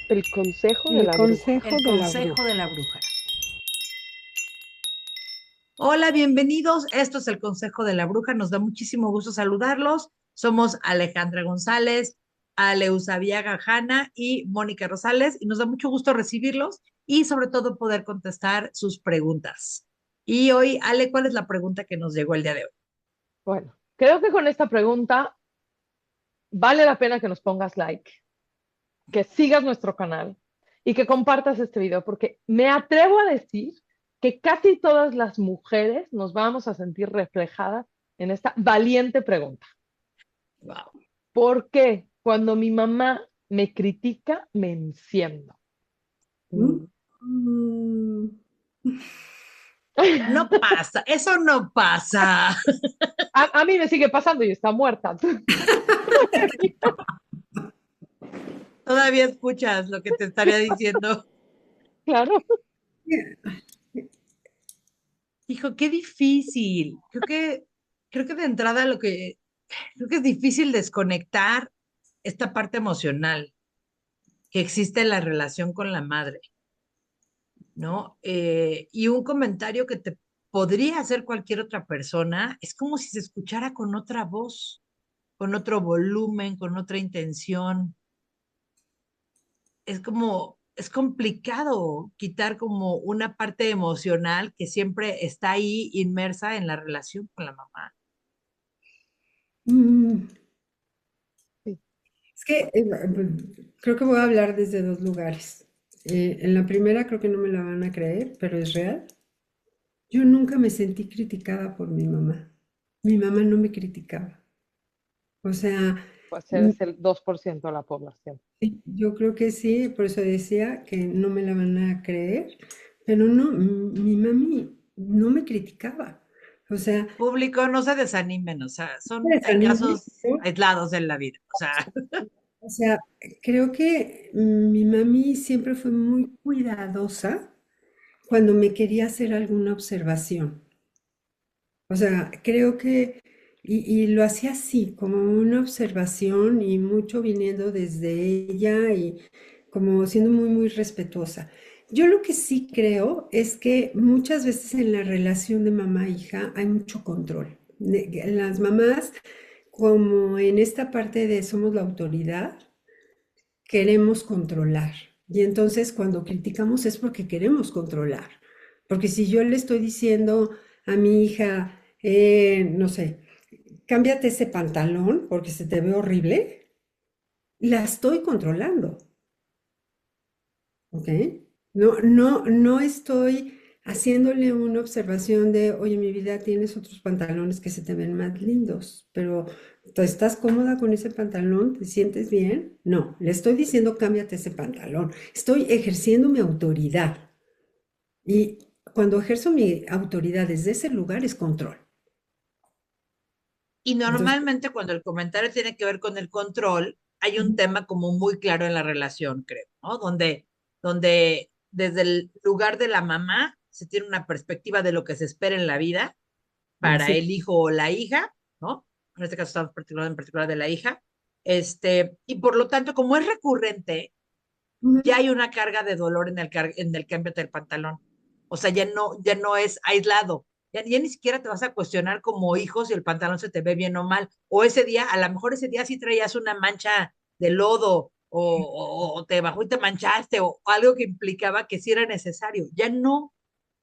El consejo de El la bruja. consejo El de la consejo bruja. de la bruja. Hola, bienvenidos. Esto es el consejo de la bruja. Nos da muchísimo gusto saludarlos. Somos Alejandra González, Aleusabiaga Hanna y Mónica Rosales, y nos da mucho gusto recibirlos y sobre todo poder contestar sus preguntas. Y hoy, Ale, ¿cuál es la pregunta que nos llegó el día de hoy? Bueno, creo que con esta pregunta vale la pena que nos pongas like, que sigas nuestro canal y que compartas este video, porque me atrevo a decir que casi todas las mujeres nos vamos a sentir reflejadas en esta valiente pregunta. Wow. ¿Por qué cuando mi mamá me critica me enciendo? ¿Mm? Mm, No pasa, eso no pasa. A mí me sigue pasando y está muerta. Todavía escuchas lo que te estaría diciendo. Claro. Hijo, qué difícil. Creo que de entrada creo que es difícil desconectar esta parte emocional que existe en la relación con la madre, ¿no? Y un comentario que te podría hacer cualquier otra persona es como si se escuchara con otra voz, con otro volumen, con otra intención. Es complicado quitar como una parte emocional que siempre está ahí inmersa en la relación con la mamá. mm. Sí. Es que creo que voy a hablar desde dos lugares. En la primera creo que no me la van a creer, pero es real. Yo nunca me sentí criticada por mi mamá. Mi mamá no me criticaba. O sea, Pues mm, eres el 2% de la población. sí, yo creo que sí, por eso decía que no me la van a creer, pero no, mi mami no me criticaba. O sea, Público, no se desanimen, o sea, hay desanime, casos aislados en la vida, o sea, o sea, creo que mi mami siempre fue muy cuidadosa cuando me quería hacer alguna observación. O sea, creo que, y lo hacía así, como una observación y mucho viniendo desde ella y como siendo muy, muy respetuosa. Yo lo que sí creo es que muchas veces en la relación de mamá-hija hay mucho control. Las mamás, como en esta parte de somos la autoridad, queremos controlar. Y entonces cuando criticamos es porque queremos controlar. Porque si yo le estoy diciendo a mi hija, no sé, cámbiate ese pantalón porque se te ve horrible, la estoy controlando, ¿ok? No estoy haciéndole una observación de, oye, mi vida, tienes otros pantalones que se te ven más lindos, pero ¿tú estás cómoda con ese pantalón? ¿Te sientes bien? No, le estoy diciendo, cámbiate ese pantalón. Estoy ejerciendo mi autoridad. Y cuando ejerzo mi autoridad desde ese lugar es control. y Entonces, normalmente cuando el comentario tiene que ver con el control, hay un tema como muy claro en la relación, creo, ¿no? Donde desde el lugar de la mamá se tiene una perspectiva de lo que se espera en la vida para así, el hijo o la hija, ¿no? En este caso estamos en particular de la hija, y por lo tanto, como es recurrente, ya hay una carga de dolor en el cambio del pantalón. O sea, ya no es aislado. Ya ni siquiera te vas a cuestionar como hijo si el pantalón se te ve bien o mal. O ese día, a lo mejor ese día sí traías una mancha de lodo o te bajó y te manchaste o algo que implicaba que sí era necesario. Ya no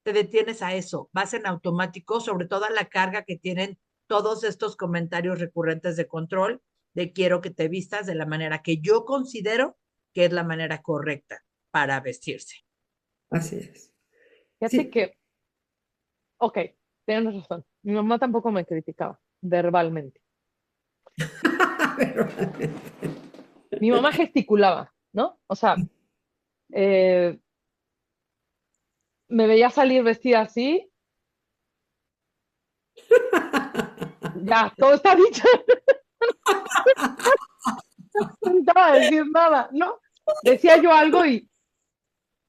te detienes a eso. Vas en automático, sobre toda la carga que tienen todos estos comentarios recurrentes de control, de quiero que te vistas de la manera que yo considero que es la manera correcta para vestirse. así es. Fíjate Sí. que, ok, tienes razón. Mi mamá tampoco me criticaba verbalmente. Pero, Mi mamá gesticulaba, ¿no? O sea, eh, me veía salir vestida así, ya, todo está dicho, no necesitaba decir nada, ¿no? Decía yo algo y,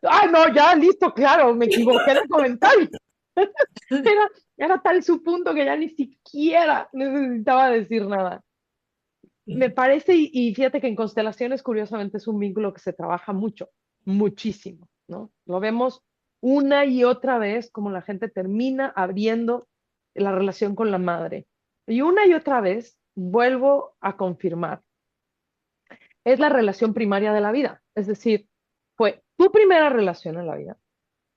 ay, no, ya, listo, claro, me equivoqué de comentario. Era, era tal su punto que ya ni siquiera necesitaba decir nada. me parece, y fíjate que en constelaciones, curiosamente, es un vínculo que se trabaja mucho, muchísimo, ¿no? Lo vemos una y otra vez como la gente termina abriendo la relación con la madre. Y una y otra vez vuelvo a confirmar, es la relación primaria de la vida. Es decir, fue tu primera relación en la vida.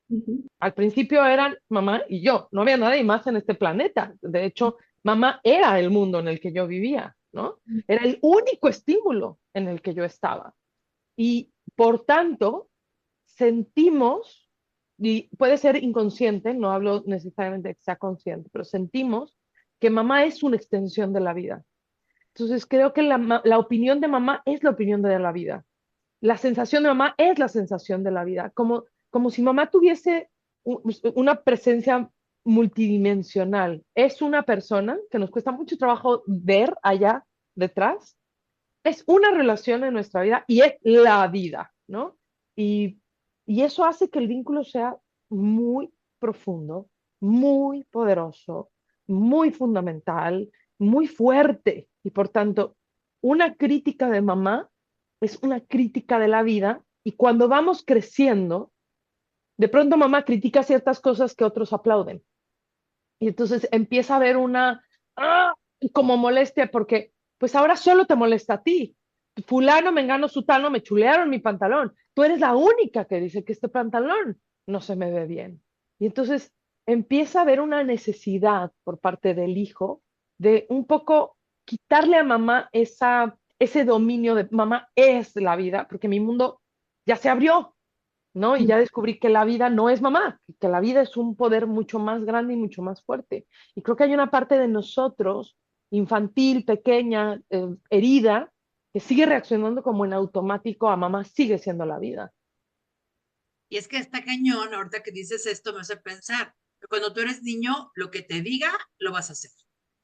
Ujú, Al principio eran mamá y yo, no había nadie más en este planeta. De hecho, mamá era el mundo en el que yo vivía, ¿no? Era el único estímulo en el que yo estaba. Y por tanto, sentimos, y puede ser inconsciente, no hablo necesariamente de que sea consciente, pero sentimos que mamá es una extensión de la vida. Entonces, creo que la opinión de mamá es la opinión de la vida. La sensación de mamá es la sensación de la vida, como si mamá tuviese una presencia multidimensional. Es una persona que nos cuesta mucho trabajo ver allá detrás. Es una relación en nuestra vida y es la vida, ¿no? Y, y eso hace que el vínculo sea muy profundo, muy poderoso, muy fundamental, muy fuerte. Y por tanto, una crítica de mamá es una crítica de la vida. Y cuando vamos creciendo, de pronto mamá critica ciertas cosas que otros aplauden. Y entonces empieza a haber una, ¡ah! Como molestia, porque pues ahora solo te molesta a ti. Fulano, mengano, sutano, me chulearon mi pantalón. Tú eres la única que dice que este pantalón no se me ve bien. Y entonces empieza a haber una necesidad por parte del hijo de un poco quitarle a mamá ese dominio de mamá es la vida, porque mi mundo ya se abrió, ¿no? Y ya descubrí que la vida no es mamá, que la vida es un poder mucho más grande y mucho más fuerte. Y creo que hay una parte de nosotros, infantil, pequeña, herida, que sigue reaccionando como en automático a mamá sigue siendo la vida. Y es que está cañón, ahorita que dices esto me hace pensar, que cuando tú eres niño, lo que te diga, lo vas a hacer.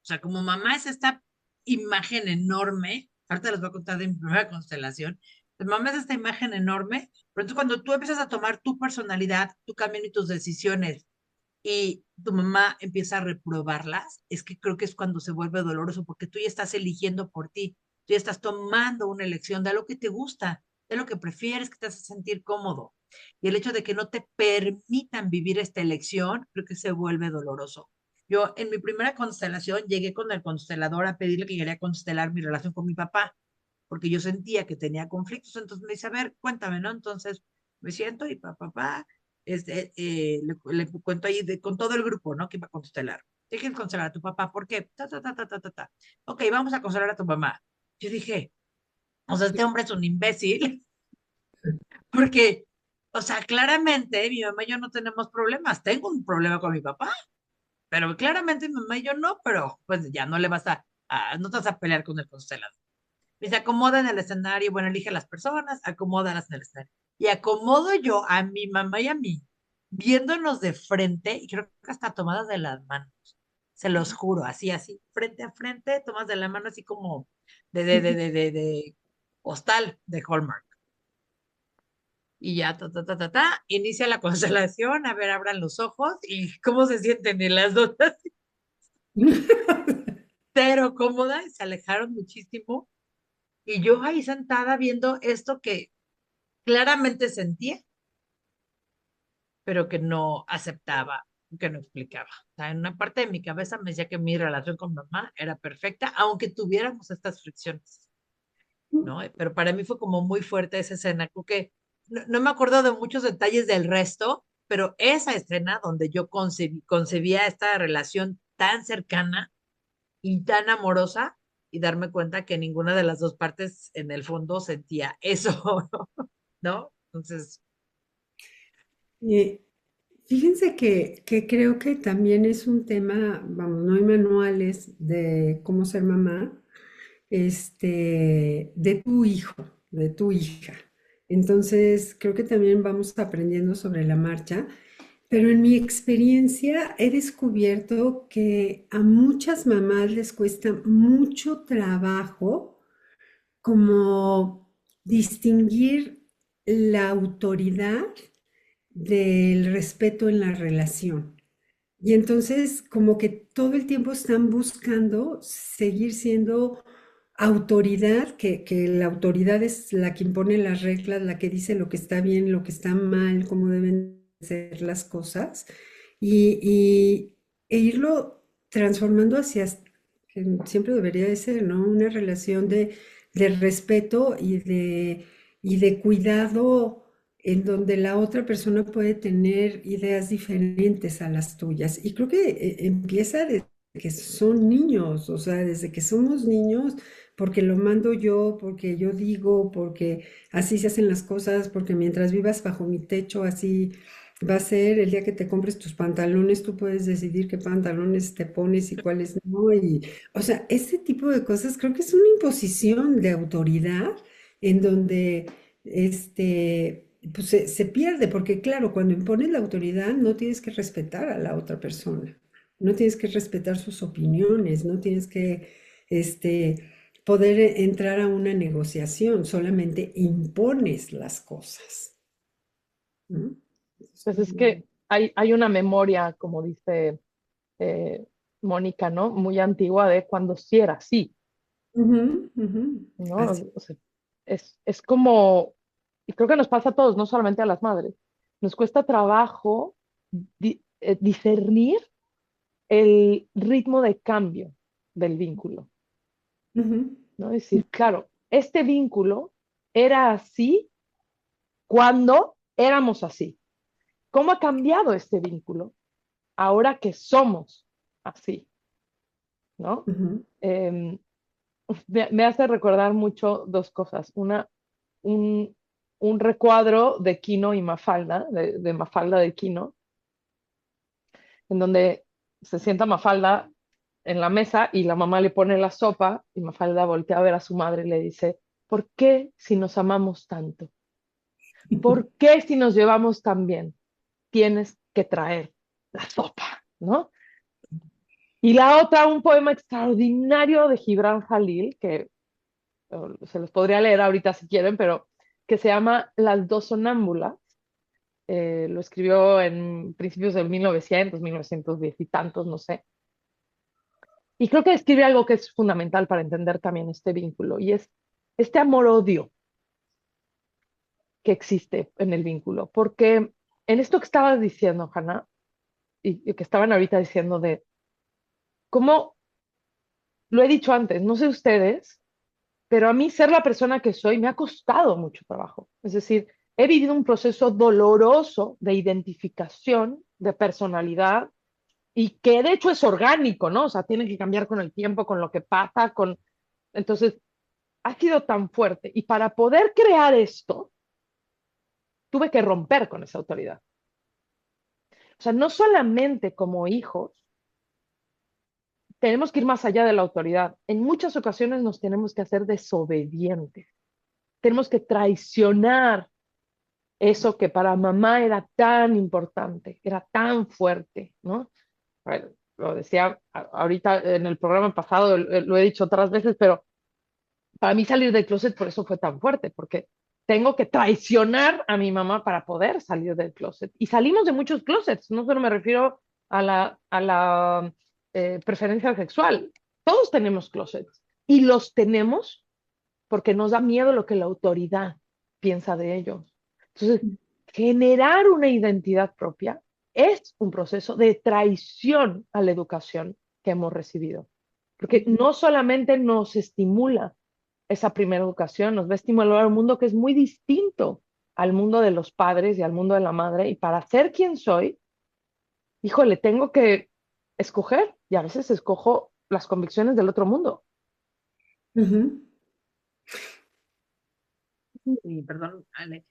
O sea, como mamá es esta imagen enorme, ahorita les voy a contar de mi primera constelación, pues mamá es esta imagen enorme, pero entonces cuando tú empiezas a tomar tu personalidad, tu camino y tus decisiones, y tu mamá empieza a reprobarlas, es que creo que es cuando se vuelve doloroso, porque tú ya estás eligiendo por ti, tú ya estás tomando una elección de lo que te gusta, de lo que prefieres, que te hace sentir cómodo. Y el hecho de que no te permitan vivir esta elección, creo que se vuelve doloroso. Yo en mi primera constelación llegué con el constelador a pedirle que quería constelar mi relación con mi papá, porque yo sentía que tenía conflictos. Entonces me dice, a ver, cuéntame, ¿no? Entonces me siento y papá, le cuento ahí con todo el grupo, ¿no? Que iba a constelar. Dejen constelar a tu papá, ¿por qué? Ta, ta, ta, ta, ta, ta, ta. Ok, vamos a constelar a tu mamá. Yo dije, o sea, este hombre es un imbécil, porque, o sea, claramente mi mamá y yo no tenemos problemas. Tengo un problema con mi papá, pero claramente mi mamá y yo no, pero pues ya no le vas no te vas a pelear con el constelador. Y se acomoda en el escenario, bueno, elige a las personas, acomódalas en el escenario. Y acomodo yo a mi mamá y a mí, viéndonos de frente, y creo que hasta tomadas de las manos. Se los juro, así, así, frente a frente, tomas de la mano, así como de hostal de Hallmark. Y ya, inicia la constelación, a ver, abran los ojos, y cómo se sienten en las dos, pero cómodas, se alejaron muchísimo. Y yo ahí sentada viendo esto que claramente sentía, pero que no aceptaba, que no explicaba. O sea, en una parte de mi cabeza me decía que mi relación con mamá era perfecta, aunque tuviéramos estas fricciones, ¿no? Pero para mí fue como muy fuerte esa escena. Creo que no me acuerdo de muchos detalles del resto, pero esa escena donde yo concebía esta relación tan cercana y tan amorosa y darme cuenta que ninguna de las dos partes en el fondo sentía eso, ¿no? Entonces, Eh, Fíjense que creo que también es un tema, vamos, no hay manuales de cómo ser mamá, de tu hijo, de tu hija. Entonces, creo que también vamos aprendiendo sobre la marcha, pero en mi experiencia he descubierto que a muchas mamás les cuesta mucho trabajo como distinguir la autoridad del respeto en la relación. Y entonces como que todo el tiempo están buscando seguir siendo autoridad, que la autoridad es la que impone las reglas, la que dice lo que está bien, lo que está mal, cómo deben ser las cosas, e irlo transformando hacia, que siempre debería de ser, ¿no? Una relación de respeto y de cuidado en donde la otra persona puede tener ideas diferentes a las tuyas. Y creo que empieza desde que son niños, o sea, desde que somos niños, porque lo mando yo, porque yo digo, porque así se hacen las cosas, porque mientras vivas bajo mi techo, así va a ser. El día que te compres tus pantalones, tú puedes decidir qué pantalones te pones y cuáles no. Y, o sea, ese tipo de cosas creo que es una imposición de autoridad en donde pues se pierde, porque claro, cuando impones la autoridad no tienes que respetar a la otra persona, no tienes que respetar sus opiniones, no tienes que poder entrar a una negociación, solamente impones las cosas. ¿No? Es Pues es que como- hay una memoria, como dice eh, Mónica, ¿no? Muy antigua de cuando sí era así, Ujú, ujú. ¿no? Así. O sea, es como, y creo que nos pasa a todos, no solamente a las madres, nos cuesta trabajo discernir el ritmo de cambio del vínculo, Ujú, ¿no? Es decir, claro, este vínculo era así cuando éramos así. ¿Cómo ha cambiado este vínculo ahora que somos así? ¿No? ujú. Em, me hace recordar mucho dos cosas. Una, un, un recuadro de Quino y Mafalda, de Mafalda de Quino, en donde se sienta Mafalda en la mesa y la mamá le pone la sopa y Mafalda voltea a ver a su madre y le dice, ¿por qué si nos amamos tanto? ¿Por qué si nos llevamos tan bien tienes que traer la sopa? ¿No? Y la otra, un poema extraordinario de Gibran Jalil, que se los podría leer ahorita si quieren, pero que se llama Las dos sonámbulas. Lo escribió en principios del 1900, 1910 y tantos, no sé. Y creo que describe algo que es fundamental para entender también este vínculo, y es este amor-odio que existe en el vínculo. Porque en esto que estabas diciendo, Hannah, y que estaban ahorita diciendo de cómo, lo he dicho antes, no sé ustedes, pero a mí ser la persona que soy me ha costado mucho trabajo. Es decir, he vivido un proceso doloroso de identificación, de personalidad, y que de hecho es orgánico, ¿no? O sea, tiene que cambiar con el tiempo, con lo que pasa, con... Entonces, ha sido tan fuerte. Y para poder crear esto, tuve que romper con esa autoridad. O sea, no solamente como hijos, tenemos que ir más allá de la autoridad. En muchas ocasiones nos tenemos que hacer desobedientes. Tenemos que traicionar eso que para mamá era tan importante, era tan fuerte, ¿no? Bueno, lo decía ahorita en el programa pasado, lo he dicho otras veces, pero para mí salir del closet por eso fue tan fuerte, porque tengo que traicionar a mi mamá para poder salir del closet. Y salimos de muchos closets, no solo me refiero a la preferencia sexual, todos tenemos closets y los tenemos porque nos da miedo lo que la autoridad piensa de ellos. Entonces, generar una identidad propia es un proceso de traición a la educación que hemos recibido, porque no solamente nos estimula esa primera educación, nos va a estimular a un mundo que es muy distinto al mundo de los padres y al mundo de la madre, y para ser quien soy, híjole, tengo que escoger, y a veces escojo las convicciones del otro mundo. Ujú, Y perdón, Ale,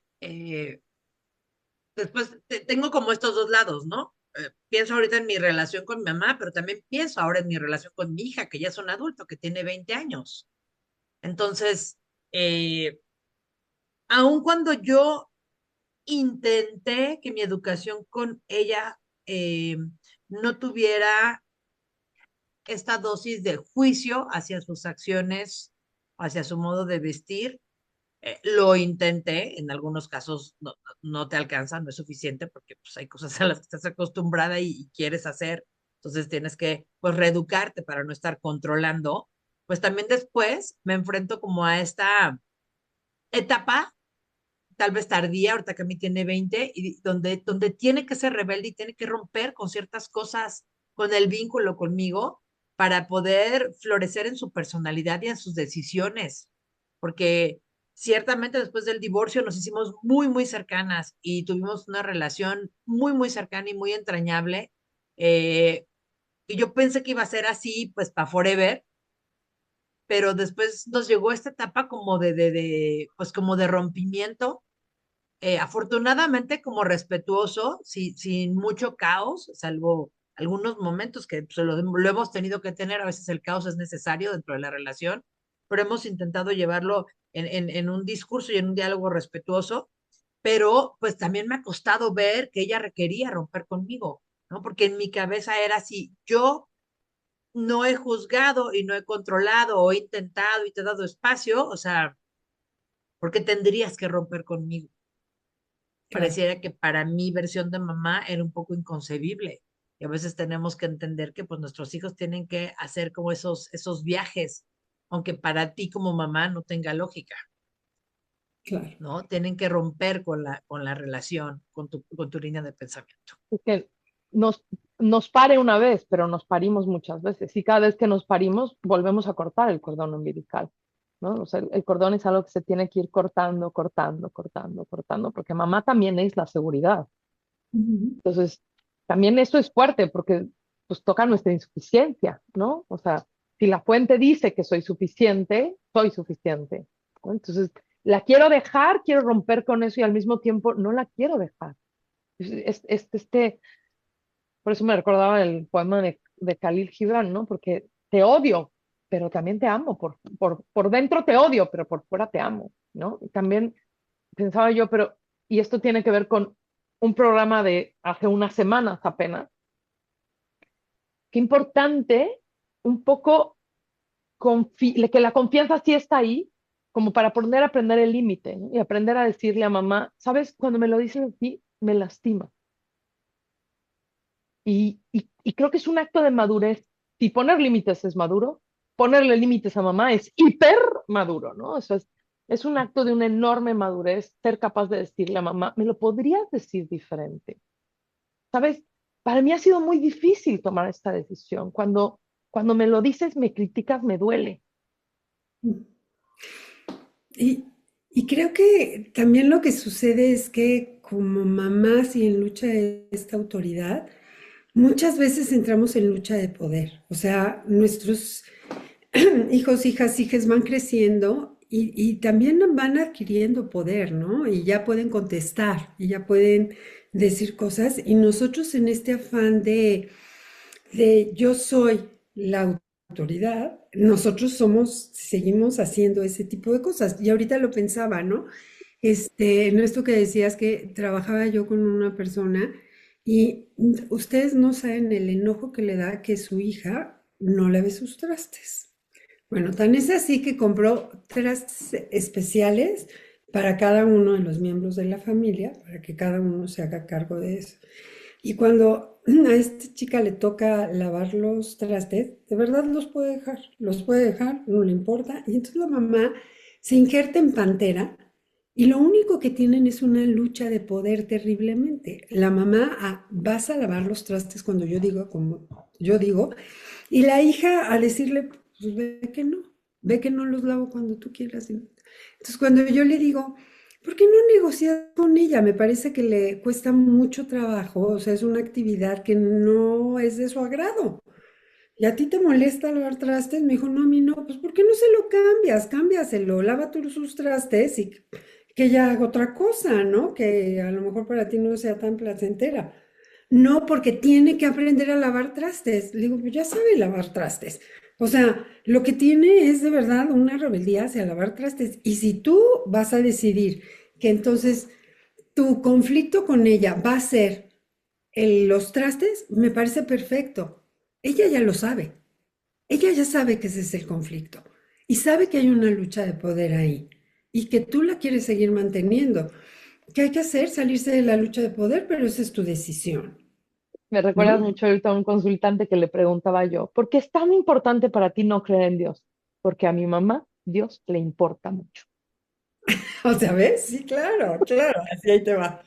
después tengo como estos dos lados, ¿no? Pienso ahorita en mi relación con mi mamá, pero también pienso ahora en mi relación con mi hija, que ya es un adulto, que tiene 20 años. Entonces, eh, aun cuando yo intenté que mi educación con ella no tuviera esta dosis de juicio hacia sus acciones, hacia su modo de vestir, lo intenté, en algunos casos no te alcanza, no es suficiente porque pues, hay cosas a las que estás acostumbrada y quieres hacer, entonces tienes que pues reeducarte para no estar controlando. pues también después me enfrento como a esta etapa, tal vez tardía, ahorita que a mí tiene 20, y donde tiene que ser rebelde y tiene que romper con ciertas cosas, con el vínculo conmigo, para poder florecer en su personalidad y en sus decisiones. Porque ciertamente después del divorcio nos hicimos muy, muy cercanas y tuvimos una relación muy, muy cercana y muy entrañable. Y yo pensé que iba a ser así, pues, para forever, pero después nos llegó esta etapa como pues como de rompimiento, afortunadamente como respetuoso, sin mucho caos, salvo algunos momentos que pues, lo hemos tenido que tener, a veces el caos es necesario dentro de la relación, pero hemos intentado llevarlo en un discurso y en un diálogo respetuoso, pero pues también me ha costado ver que ella requería romper conmigo, ¿no? Porque en mi cabeza era así, yo no he juzgado y no he controlado o he intentado y te he dado espacio, o sea, ¿por qué tendrías que romper conmigo? Claro. Pareciera que para mi versión de mamá era un poco inconcebible. Y a veces tenemos que entender que pues nuestros hijos tienen que hacer como esos viajes, aunque para ti como mamá no tenga lógica, Claro. ¿no? Tienen que romper con la relación, con tu línea de pensamiento. Es que nos, nos pare una vez, pero nos parimos muchas veces. Y cada vez que nos parimos, volvemos a cortar el cordón umbilical, ¿no? O sea, el cordón es algo que se tiene que ir cortando, cortando, cortando, cortando, porque mamá también es la seguridad. Ujú. Entonces, también eso es fuerte porque pues toca nuestra insuficiencia, ¿no? O sea, si la fuente dice que soy suficiente, ¿no? Entonces, la quiero dejar, quiero romper con eso y al mismo tiempo no la quiero dejar. Por eso me recordaba el poema de Khalil Gibran, ¿no? Porque te odio, pero también te amo. Por dentro te odio, pero por fuera te amo, ¿no? Y también pensaba yo, y esto tiene que ver con un programa de hace unas semanas apenas, qué importante un poco que la confianza sí está ahí, como para poder aprender el límite, ¿no? Y aprender a decirle a mamá, ¿sabes? Cuando me lo dicen así, me lastima. Y creo que es un acto de madurez. Si poner límites es maduro, ponerle límites a mamá es hiper maduro, ¿no? Eso es un acto de una enorme madurez ser capaz de decirle a mamá, ¿me lo podrías decir diferente? ¿Sabes? Para mí ha sido muy difícil tomar esta decisión. Cuando me lo dices, me criticas, me duele. Y, y creo que también lo que sucede es que como mamás y en lucha de esta autoridad, muchas veces entramos en lucha de poder. O sea, nuestros hijos, hijas, hijas van creciendo y también van adquiriendo poder, ¿no? Y ya pueden contestar y ya pueden decir cosas. Y nosotros en este afán de yo soy la autoridad, nosotros seguimos haciendo ese tipo de cosas. Y ahorita lo pensaba, ¿no? En esto que decías que trabajaba yo con una persona y ustedes no saben el enojo que le da que su hija no lave sus trastes. Bueno, tan es así que compró trastes especiales para cada uno de los miembros de la familia, para que cada uno se haga cargo de eso. Y cuando a esta chica le toca lavar los trastes, de verdad los puede dejar, no le importa. Y entonces la mamá se injerta en pantera y lo único que tienen es una lucha de poder terriblemente. La mamá, vas a lavar los trastes cuando yo digo, como yo digo, y la hija a decirle, pues ve que no los lavo cuando tú quieras. Entonces cuando yo le digo, ¿por qué no negociar con ella? Me parece que le cuesta mucho trabajo, o sea, es una actividad que no es de su agrado. ¿Y a ti te molesta lavar trastes? Me dijo, no, a mí no, pues ¿por qué no se lo cambias? Cámbiaselo, lava tú sus trastes y que ella haga otra cosa, ¿no? Que a lo mejor para ti no sea tan placentera. No, porque tiene que aprender a lavar trastes. Le digo, pues ya sabe lavar trastes. O sea, lo que tiene es de verdad una rebeldía hacia lavar trastes. Y si tú vas a decidir que entonces tu conflicto con ella va a ser los trastes, me parece perfecto. Ella ya lo sabe. Ella ya sabe que ese es el conflicto. Y sabe que hay una lucha de poder ahí. Y que tú la quieres seguir manteniendo. ¿Qué hay que hacer? Salirse de la lucha de poder, pero esa es tu decisión, Me recuerdas ¿no? mucho ahorita a un consultante que le preguntaba yo, ¿por qué es tan importante para ti no creer en Dios? porque a mi mamá Dios le importa mucho. O sea, ¿ves? Sí, claro, claro, así ahí te va.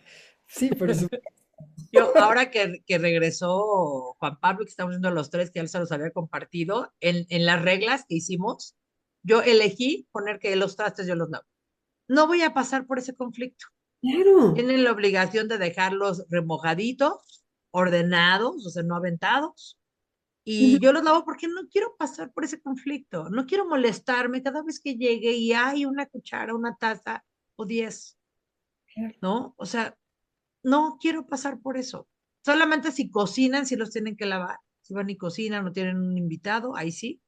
Sí, por eso. Yo, ahora que regresó Juan Pablo, que estamos viendo los tres, que él se los había compartido, en las reglas que hicimos, yo elegí poner que los trastes yo los lavo. No voy a pasar por ese conflicto. Claro. Tienen la obligación de dejarlos remojaditos, ordenados, o sea, no aventados. Ujú, Y yo los lavo porque no quiero pasar por ese conflicto. No quiero molestarme cada vez que llegue y hay una cuchara, una taza o 10, claro. ¿no? O sea, no quiero pasar por eso. Solamente si cocinan, si los tienen que lavar. Si van y cocinan, no tienen un invitado, ahí sí.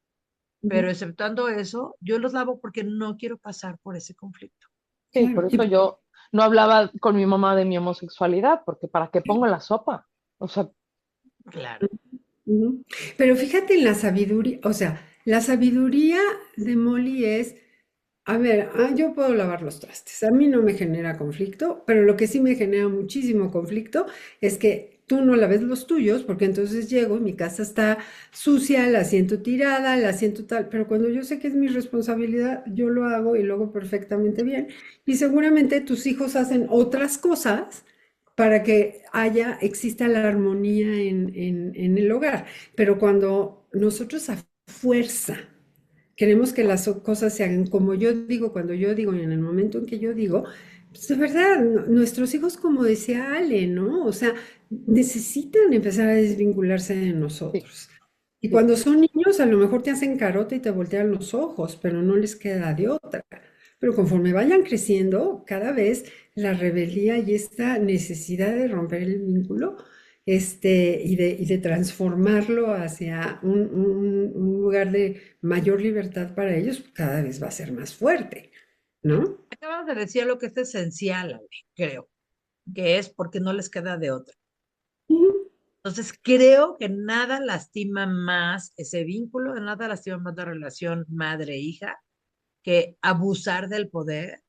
Pero Ujú, exceptuando eso, yo los lavo porque no quiero pasar por ese conflicto. Sí, claro. por eso yo no hablaba con mi mamá de mi homosexualidad, porque ¿para qué pongo la sopa? O sea, Claro. Ujú. Pero fíjate en la sabiduría, o sea, la sabiduría de Molly es, a ver, yo puedo lavar los trastes, a mí no me genera conflicto, pero lo que sí me genera muchísimo conflicto es que tú no laves los tuyos, porque entonces llego, mi casa está sucia, la siento tirada, la siento tal, pero cuando yo sé que es mi responsabilidad, yo lo hago y lo hago perfectamente bien. Y seguramente tus hijos hacen otras cosas para que exista la armonía en el hogar. Pero cuando nosotros a fuerza queremos que las cosas se hagan como yo digo, cuando yo digo y en el momento en que yo digo, pues de verdad, nuestros hijos, como decía Ale, ¿no? O sea, necesitan empezar a desvincularse de sí, nosotros. Y sí. cuando son niños, a lo mejor te hacen carota y te voltean los ojos, pero no les queda de otra. Pero conforme vayan creciendo, cada vez la rebeldía y esta necesidad de romper el vínculo, y de transformarlo hacia un lugar de mayor libertad para ellos, cada vez va a ser más fuerte, ¿no? Acabas de decir lo que es esencial, Ale, creo, que es porque no les queda de otra. Ujú, Entonces, creo que nada lastima más ese vínculo, nada lastima más la relación madre-hija que abusar del poder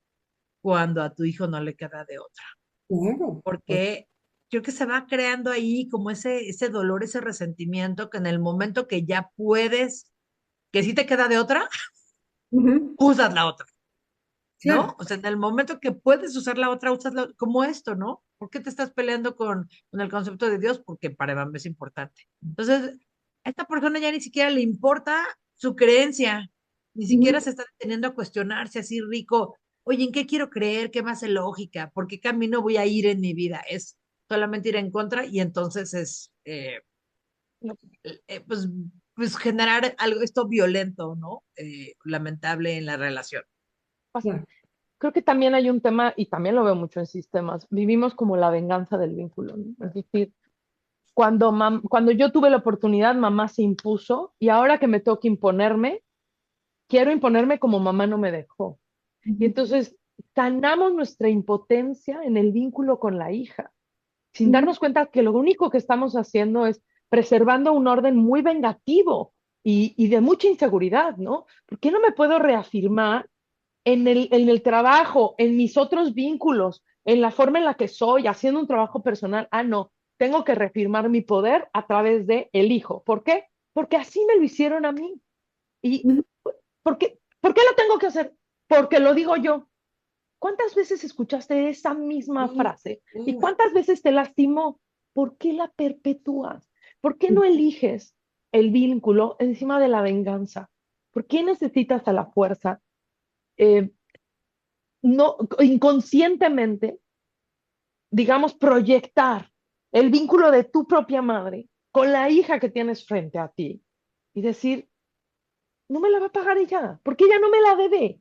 cuando a tu hijo no le queda de otra. claro. Porque creo que se va creando ahí como ese dolor, ese resentimiento que en el momento que ya puedes, que sí te queda de otra, Ujú, usas la otra. ¿No? claro. O sea, en el momento que puedes usar la otra, usas como esto, ¿no? ¿Por qué te estás peleando con el concepto de Dios? Porque para Iván es importante. Entonces, a esta persona ya ni siquiera le importa su creencia, ni siquiera Ujú, se está deteniendo a cuestionarse así rico, oye, ¿en qué quiero creer? ¿Qué me hace lógica? ¿Por qué camino voy a ir en mi vida? Es solamente ir en contra y entonces es, No, pues, pues generar algo, esto violento, ¿no? Lamentable en la relación. pasa. claro. Creo que también hay un tema, y también lo veo mucho en sistemas, vivimos como la venganza del vínculo, ¿no? Es decir, cuando yo tuve la oportunidad, mamá se impuso, y ahora que me toca imponerme, quiero imponerme como mamá no me dejó. Y Ujú, entonces sanamos nuestra impotencia en el vínculo con la hija, sin ujú, darnos cuenta que lo único que estamos haciendo es preservando un orden muy vengativo y de mucha inseguridad, ¿no? ¿Por qué no me puedo reafirmar en el trabajo, en mis otros vínculos, en la forma en la que soy, haciendo un trabajo personal? Ah, no, tengo que reafirmar mi poder a través de el hijo. ¿Por qué? Porque así me lo hicieron a mí. ¿Y ujú, por qué lo tengo que hacer? Porque lo digo yo. ¿Cuántas veces escuchaste esa misma Uf, frase? ¿Y uf. cuántas veces te lastimó? ¿Por qué la perpetúas? ¿Por qué no eliges el vínculo encima de la venganza? ¿Por qué necesitas a la fuerza, eh, no, inconscientemente, digamos, proyectar el vínculo de tu propia madre con la hija que tienes frente a ti y decir, no me la va a pagar ella, porque ella no me la debe?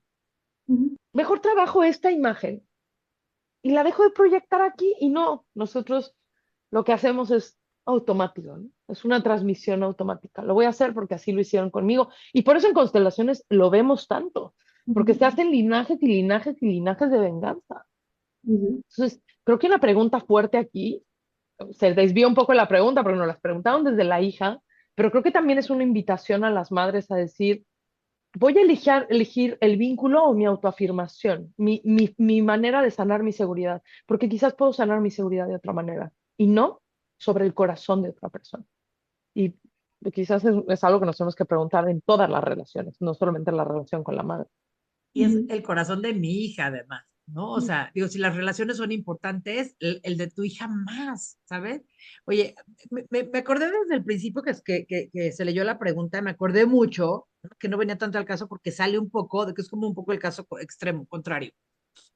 ujú, Mejor trabajo esta imagen y la dejo de proyectar aquí, y no, nosotros lo que hacemos es automático, ¿no? Es una transmisión automática. Lo voy a hacer porque así lo hicieron conmigo. Y por eso en constelaciones lo vemos tanto, porque se ujú, hacen linajes y linajes y linajes de venganza. ujú, Entonces, creo que una pregunta fuerte aquí, se desvía un poco la pregunta porque nos las preguntaron desde la hija, pero creo que también es una invitación a las madres a decir, voy a elegir el vínculo o mi autoafirmación, mi manera de sanar mi seguridad, porque quizás puedo sanar mi seguridad de otra manera y no sobre el corazón de otra persona. Y Quizás es algo que nos tenemos que preguntar en todas las relaciones, no solamente en la relación con la madre. Y es el corazón de mi hija, además, ¿no? O Ujú. sea, digo, si las relaciones son importantes, el de tu hija más, ¿sabes? Oye, me acordé desde el principio que se leyó la pregunta, me acordé mucho, ¿no? Que no venía tanto al caso porque sale un poco, de que es como un poco el caso extremo, contrario.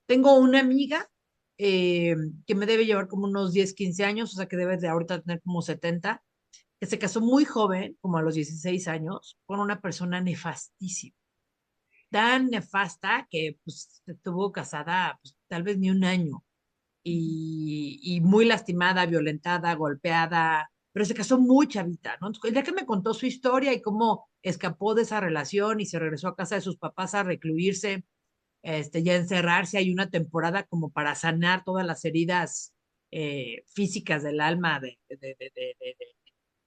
Tengo una amiga eh, que me debe llevar como unos 10 15 años, o sea, que debe de ahorita tener como 70, que se casó muy joven, como a los 16 años, con una persona nefastísima, tan nefasta que pues estuvo casada pues, tal vez ni un año y muy lastimada, violentada, golpeada, pero se casó muy chavita, ¿no? Entonces, el día que me contó su historia y cómo escapó de esa relación y se regresó a casa de sus papás a recluirse, ya encerrarse, hay una temporada como para sanar todas las heridas físicas del alma,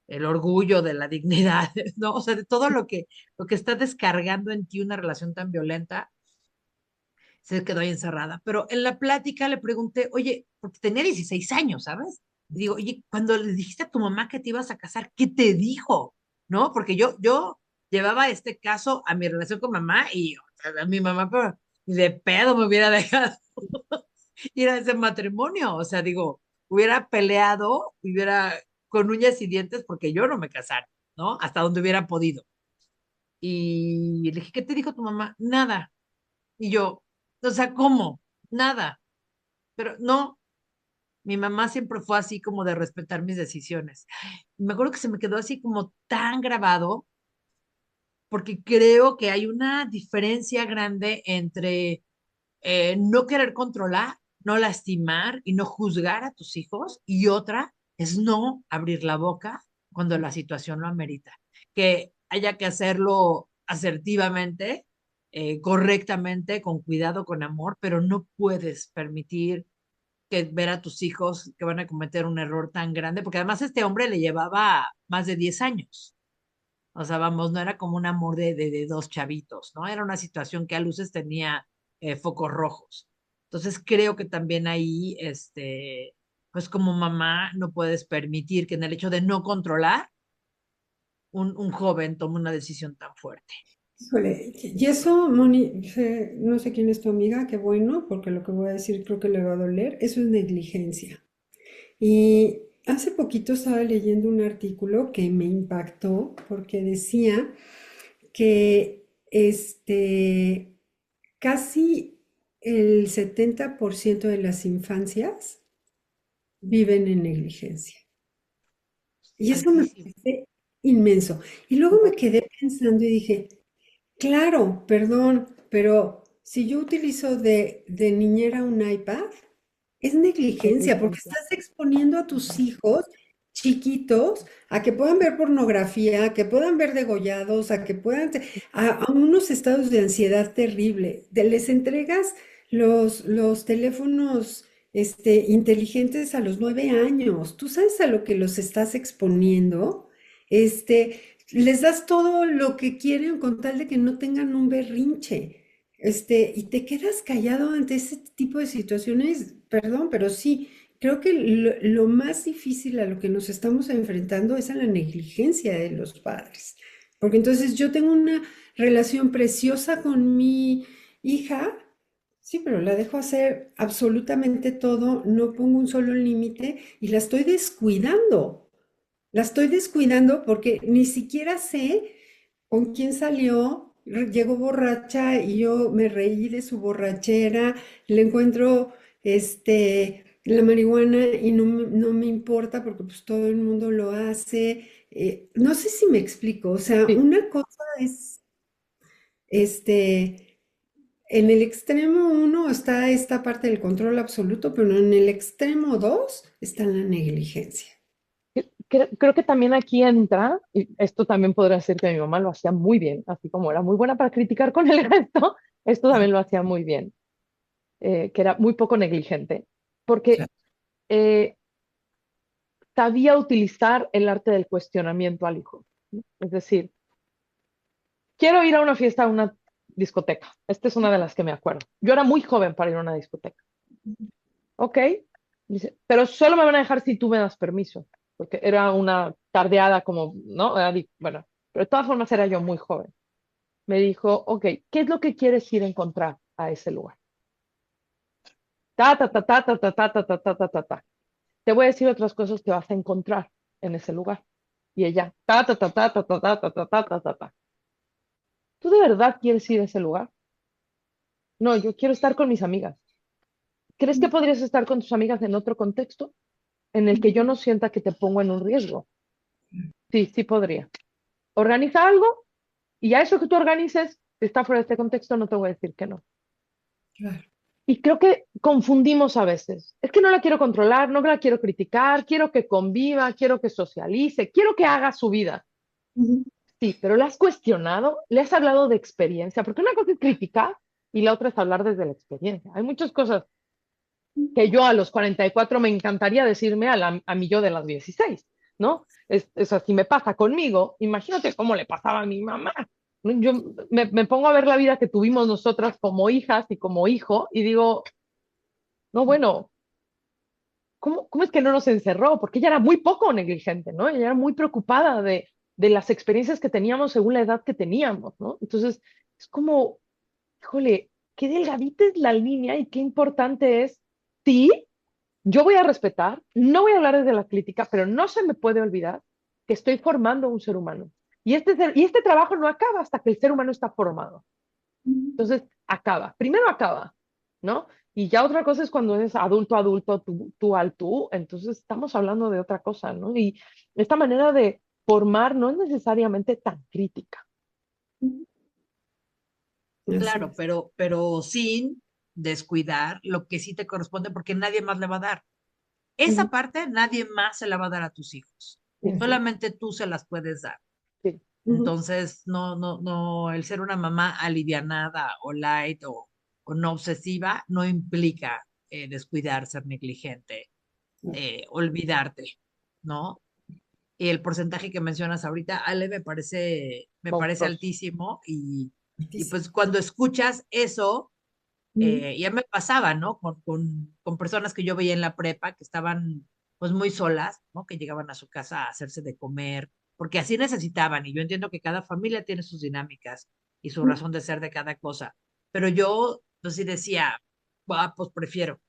el orgullo, de la dignidad, ¿no? O sea, de todo lo que está descargando en ti una relación tan violenta, se quedó ahí encerrada. Pero en la plática le pregunté, oye, porque tenía 16 años, ¿sabes? Y digo, oye, cuando le dijiste a tu mamá que te ibas a casar, ¿qué te dijo? ¿No? Porque yo llevaba este caso a mi relación con mamá y o sea, a mi mamá, pero ni de pedo me hubiera dejado ir a ese matrimonio. O sea, digo, hubiera peleado, hubiera con uñas y dientes porque yo no me casara, ¿no? Hasta donde hubiera podido. Y le dije, ¿qué te dijo tu mamá? Nada. Y yo, o sea, ¿cómo? Nada. Pero no, mi mamá siempre fue así como de respetar mis decisiones. Y me acuerdo que se me quedó así como tan grabado, porque creo que hay una diferencia grande entre no querer controlar, no lastimar y no juzgar a tus hijos, y otra es no abrir la boca cuando la situación lo amerita. Que haya que hacerlo asertivamente, correctamente, con cuidado, con amor, pero no puedes permitir que ver a tus hijos que van a cometer un error tan grande, porque además este hombre le llevaba más de 10 años. O sea, vamos, no era como un amor de dos chavitos, ¿no? Era una situación que a luces tenía focos rojos. Entonces creo que también ahí, pues como mamá no puedes permitir que en el hecho de no controlar, un joven tome una decisión tan fuerte. Híjole, y eso, Moni, no sé quién es tu amiga, qué bueno, porque lo que voy a decir creo que le va a doler. Eso es negligencia. Y hace poquito estaba leyendo un artículo que me impactó porque decía que casi el 70% de las infancias viven en negligencia. Y eso me Altísimo. parece inmenso. Y luego me quedé pensando y dije, claro, perdón, pero si yo utilizo de niñera un iPad, es negligencia porque estás exponiendo a tus hijos chiquitos a que puedan ver pornografía, a que puedan ver degollados, a que puedan, a unos estados de ansiedad terrible. Les entregas los teléfonos inteligentes a los 9 años. ¿Tú sabes a lo que los estás exponiendo? Este, Les das todo lo que quieren con tal de que no tengan un berrinche. Y te quedas callado ante ese tipo de situaciones, perdón, pero sí, creo que lo más difícil a lo que nos estamos enfrentando es a la negligencia de los padres. Porque entonces yo tengo una relación preciosa con mi hija, sí, pero la dejo hacer absolutamente todo, no pongo un solo límite y la estoy descuidando. La estoy descuidando porque ni siquiera sé con quién salió. Llegó borracha y yo me reí de su borrachera, le encuentro la marihuana y no me importa porque pues todo el mundo lo hace. No sé si me explico, o sea, Sí, una cosa es, este, en el extremo uno está esta parte del control absoluto, pero en el extremo dos está la negligencia. creo que también aquí entra, y esto también podría ser que mi mamá lo hacía muy bien, así como era muy buena para criticar con el resto, esto también lo hacía muy bien, que era muy poco negligente, porque eh, sabía utilizar el arte del cuestionamiento al hijo, ¿no? Es decir, quiero ir a una fiesta, a una discoteca. Esta es una de las que me acuerdo. Yo era muy joven para ir a una discoteca. Ok, dice, pero solo me van a dejar si tú me das permiso. porque era una tardeada como, ¿no? Bueno, pero de todas formas era yo muy joven. Me dijo, ok, ¿qué es lo que quieres ir a encontrar a ese lugar? Ta, ta, ta, ta, ta, ta, ta, ta, ta, ta, ta, ta, ta. Te voy a decir otras cosas que vas a encontrar en ese lugar. Y ella, ta, ta, ta, ta, ta, ta, ta, ta, ta, ta, ta, ta, ta. ¿Tú de verdad quieres ir a ese lugar? No, yo quiero estar con mis amigas. ¿Crees que podrías estar con tus amigas en otro contexto en el que yo no sienta que te pongo en un riesgo? Sí, sí podría. Organiza algo y a eso que tú organices, si está fuera de este contexto, no te voy a decir que no. Claro. Y creo que confundimos a veces. Es que no la quiero controlar, no la quiero criticar, quiero que conviva, quiero que socialice, quiero que haga su vida. Ujú. Sí, pero ¿la has cuestionado? ¿Le has hablado de experiencia? Porque una cosa es criticar y la otra es hablar desde la experiencia. Hay muchas cosas que yo a los 44 me encantaría decirme a mi yo de las 16, ¿no? Es así me pasa conmigo. Imagínate cómo le pasaba a mi mamá. ¿No? Yo me pongo a ver la vida que tuvimos nosotras como hijas y como hijo y digo, no, bueno, ¿cómo es que no nos encerró? Porque ella era muy poco negligente, ¿no? Ella era muy preocupada de las experiencias que teníamos según la edad que teníamos, ¿no? Entonces, es como, híjole, qué delgadita es la línea y qué importante es, sí, yo voy a respetar, no voy a hablar desde la crítica, pero no se me puede olvidar que estoy formando un ser humano. Y este trabajo no acaba hasta que el ser humano está formado. Entonces, acaba. Primero acaba, ¿no? Y ya otra cosa es cuando eres adulto, adulto, tú al tú, entonces estamos hablando de otra cosa, ¿no? Y esta manera de formar no es necesariamente tan crítica. Así Claro, es. pero sin descuidar lo que sí te corresponde porque nadie más le va a dar. Ujú. Esa parte nadie más se la va a dar a tus hijos. Así es. Solamente tú se las puedes dar. Sí, Ujú. Entonces, no, el ser una mamá alivianada o light o no obsesiva no implica descuidar, ser negligente, olvidarte, ¿no? Y el porcentaje que mencionas ahorita, Ale, me parece monstruoso. altísimo y Altísimo. pues cuando escuchas eso, Ujú. ya me pasaba, ¿no? Con personas que yo veía en la prepa que estaban pues muy solas, ¿no? Que llegaban a su casa a hacerse de comer, porque así necesitaban, y yo entiendo que cada familia tiene sus dinámicas y su razón de ser de cada cosa, pero yo pues sí decía, pues prefiero,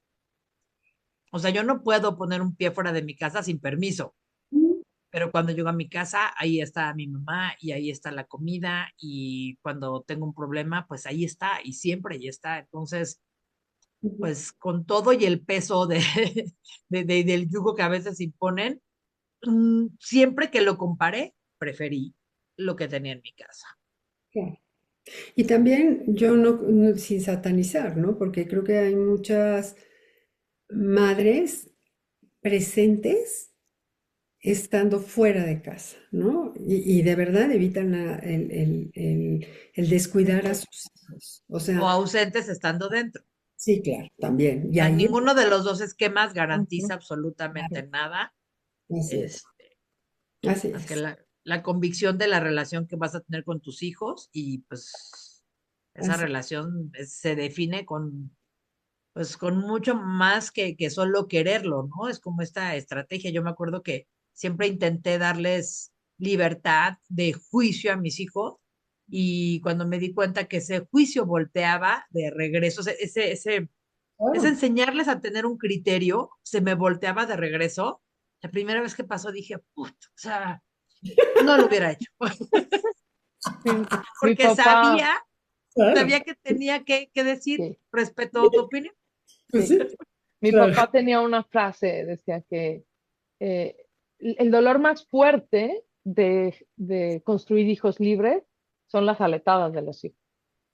o sea, yo no puedo poner un pie fuera de mi casa sin permiso, Ujú. pero cuando llego a mi casa, ahí está mi mamá y ahí está la comida y cuando tengo un problema, pues ahí está y siempre ahí está. Entonces, Ujú. pues con todo y el peso del yugo que a veces imponen, siempre que lo comparé, preferí lo que tenía en mi casa. Claro. Y también yo sin satanizar, ¿no? Porque creo que hay muchas madres presentes estando fuera de casa, ¿no? Y de verdad evitan el descuidar a sus hijos. O O sea, ausentes estando dentro. sí, claro, también. Y A ahí, ninguno de los dos esquemas garantiza Ujú. absolutamente claro, nada, así es, este, así más que es, la convicción de la relación que vas a tener con tus hijos y pues esa así. relación se define pues con mucho más que solo quererlo, ¿no? Es como esta estrategia. Yo me acuerdo que siempre intenté darles libertad de juicio a mis hijos y cuando me di cuenta que ese juicio volteaba de regreso, ese Claro. enseñarles a tener un criterio, se me volteaba de regreso. La primera vez que pasó dije, puta, o sea, no lo hubiera hecho, Mi, mi porque papá, Claro, sabía que tenía que decir, sí, respeto tu opinión. pues sí. sí, Mi claro. papá tenía una frase, decía que eh, el dolor más fuerte de construir hijos libres son las aletadas de los hijos.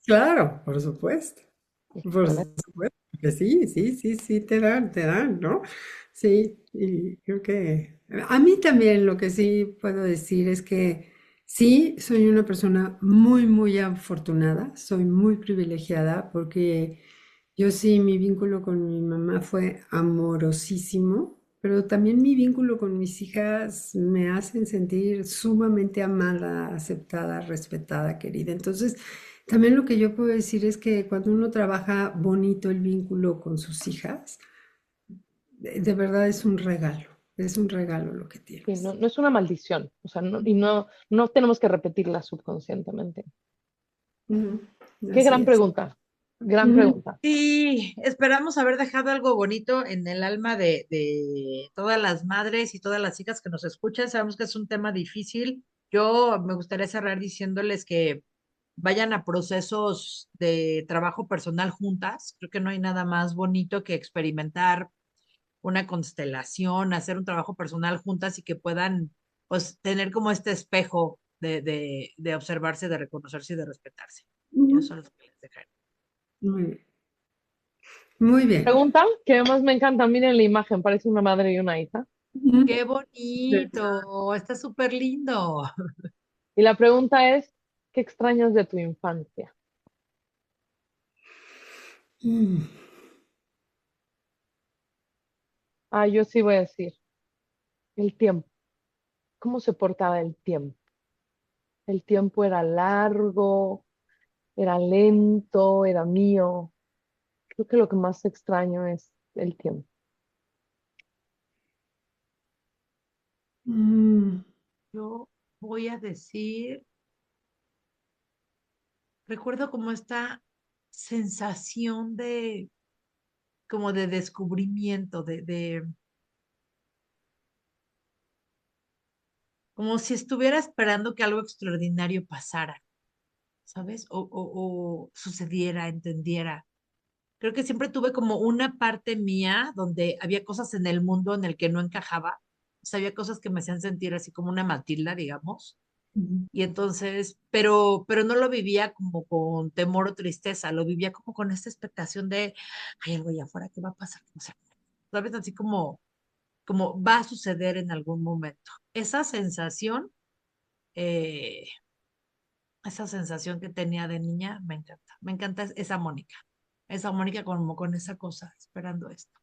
Claro, por supuesto. Por ¿Vale? supuesto que sí, sí, sí, sí, te dan, ¿no? Sí, y creo que a mí también lo que sí puedo decir es que sí, soy una persona muy, muy afortunada, soy muy privilegiada porque yo sí, mi vínculo con mi mamá fue amorosísimo, pero también mi vínculo con mis hijas me hacen sentir sumamente amada, aceptada, respetada, querida. Entonces, también lo que yo puedo decir es que cuando uno trabaja bonito el vínculo con sus hijas, de verdad es un regalo. Es un regalo lo que Sí, no, tienes. no es una maldición, o sea, y no tenemos que repetirla subconscientemente. Ujú, Qué así gran es. pregunta, gran Ujú, pregunta. Sí, esperamos haber dejado algo bonito en el alma de todas las madres y todas las hijas que nos escuchan. Sabemos que es un tema difícil. Yo me gustaría cerrar diciéndoles que vayan a procesos de trabajo personal juntas. Creo que no hay nada más bonito que experimentar una constelación, hacer un trabajo personal juntas y que puedan, pues, tener como este espejo de observarse, de reconocerse y de respetarse. Yo ujú. eso es lo que les dejaré. Muy bien. Muy bien. Pregunta que además me encanta, miren la imagen, parece una madre y una hija. Ujú. Qué bonito, está súper lindo. Y la pregunta es, ¿qué extrañas de tu infancia? Mm, Ah, yo sí voy a decir, el tiempo. ¿Cómo se portaba el tiempo? El tiempo era largo, era lento, era mío. Creo que lo que más extraño es el tiempo. mm, Yo voy a decir, recuerdo como esta sensación de, como de descubrimiento, como si estuviera esperando que algo extraordinario pasara, ¿sabes? O sucediera, entendiera. Creo que siempre tuve como una parte mía donde había cosas en el mundo en el que no encajaba. O sea, había cosas que me hacían sentir así como una Matilda, digamos. ujú. Y entonces, pero no lo vivía como con temor o tristeza, lo vivía como con esta expectación de, hay algo allá afuera, ¿qué va a pasar? O sea, ¿sabes? Así como va a suceder en algún momento. Eh, esa sensación que tenía de niña, me encanta. Me encanta esa Mónica como con esa cosa, esperando esto.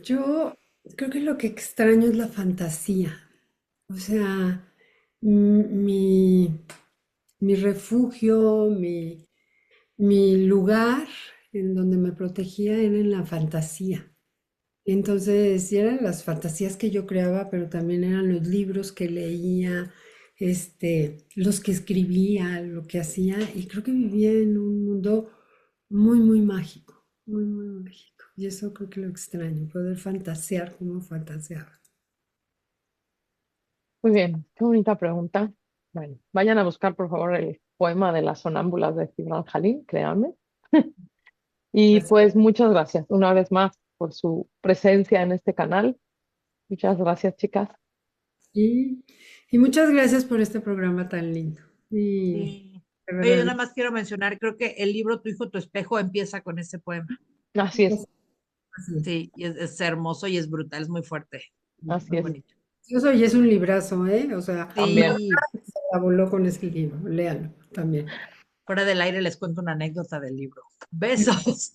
Yo creo que lo que extraño es la fantasía. O sea, mi refugio, mi lugar en donde me protegía era en la fantasía. Entonces, sí eran las fantasías que yo creaba, pero también eran los libros que leía, los que escribía, lo que hacía, y creo que vivía en un mundo muy, muy mágico, muy, muy mágico. Y eso creo que lo extraño, poder fantasear como fantaseaba. Muy bien, qué bonita pregunta. Bueno, vayan a buscar por favor el poema de las sonámbulas de Gibran Jalí, créanme. Y Así. pues muchas gracias una vez más por su presencia en este canal. Muchas gracias, chicas. Y, y muchas gracias por este programa tan lindo. Y Sí. de Oye, yo verdad, nada más quiero mencionar, creo que el libro Tu hijo, tu espejo empieza con ese poema. Así es, así es. Sí, y es hermoso y es brutal, es muy fuerte, así muy es. bonito. Eso y es un librazo, ¿eh? O sea, mi También. hermana Sí, se la voló con ese libro. Léalo también. fuera del aire les cuento una anécdota del libro. Besos.